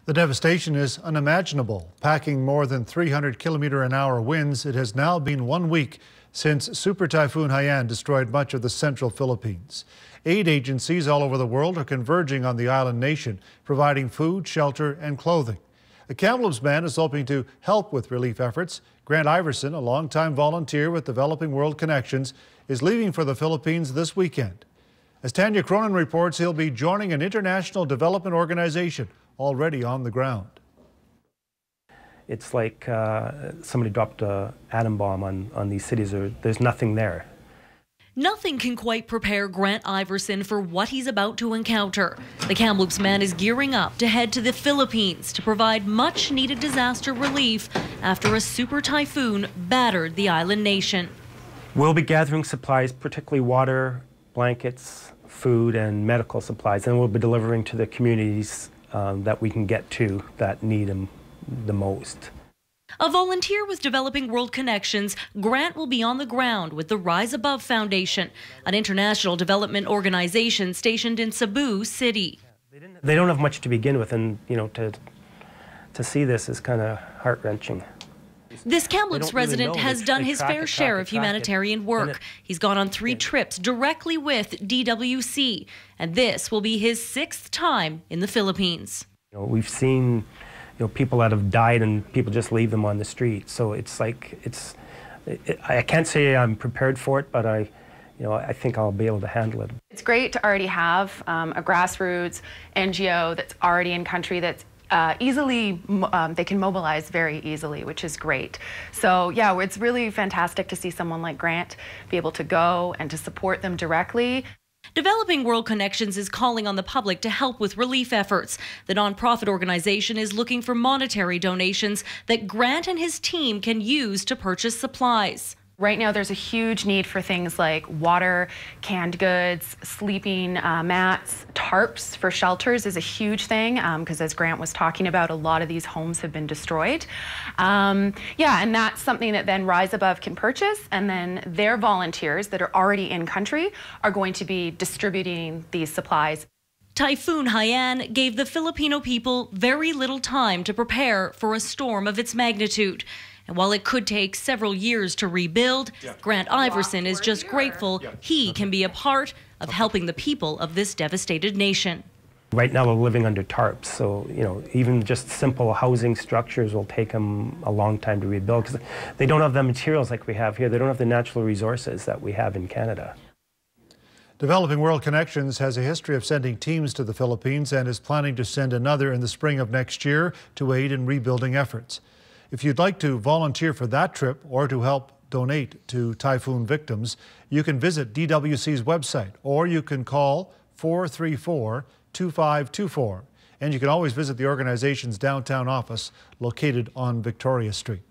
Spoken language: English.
The devastation is unimaginable. Packing more than 300-kilometer-an-hour winds, it has now been 1 week since Super Typhoon Haiyan destroyed much of the central Philippines. Aid agencies all over the world are converging on the island nation, providing food, shelter, and clothing. The Kamloops man is hoping to help with relief efforts. Grant Iverson, a longtime volunteer with Developing World Connections, is leaving for the Philippines this weekend. As Tanya Cronin reports, he'll be joining an international development organization already on the ground. It's like somebody dropped an atom bomb on these cities. There's nothing there. Nothing can quite prepare Grant Iverson for what he's about to encounter. The Kamloops man is gearing up to head to the Philippines to provide much-needed disaster relief after a super typhoon battered the island nation. We'll be gathering supplies, particularly water, blankets, food, and medical supplies, and we'll be delivering to the communities that we can get to that need them the most. A volunteer with Developing World Connections, Grant will be on the ground with the Rise Above Foundation, an international development organization stationed in Cebu City. They don't have much to begin with, and to see this is kind of heart-wrenching. This Kamloops resident has done his fair share of humanitarian work. He's gone on 3 trips directly with DWC, and this will be his 6th time in the Philippines. We've seen people that have died and people just leave them on the street. So it's like, I can't say I'm prepared for it, but I think I'll be able to handle it. It's great to already have a grassroots NGO that's already in country that's they can mobilize very easily, which is great. So yeah, it's really fantastic to see someone like Grant be able to go and to support them directly. Developing World Connections is calling on the public to help with relief efforts. The nonprofit organization is looking for monetary donations that Grant and his team can use to purchase supplies. Right now there's a huge need for things like water, canned goods, sleeping mats, tarps for shelters is a huge thing because as Grant was talking about, a lot of these homes have been destroyed. Yeah, and that's something that then Rise Above can purchase, and then their volunteers that are already in country are going to be distributing these supplies. Typhoon Haiyan gave the Filipino people very little time to prepare for a storm of its magnitude. And while it could take several years to rebuild, Grant Iverson is just grateful he can be a part of helping the people of this devastated nation. Right now we're living under tarps, so even just simple housing structures will take them a long time to rebuild because they don't have the materials like we have here. They don't have the natural resources that we have in Canada. Developing World Connections has a history of sending teams to the Philippines and is planning to send another in the spring of next year to aid in rebuilding efforts. If you'd like to volunteer for that trip or to help donate to typhoon victims, you can visit DWC's website or you can call 434-2524. And you can always visit the organization's downtown office located on Victoria Street.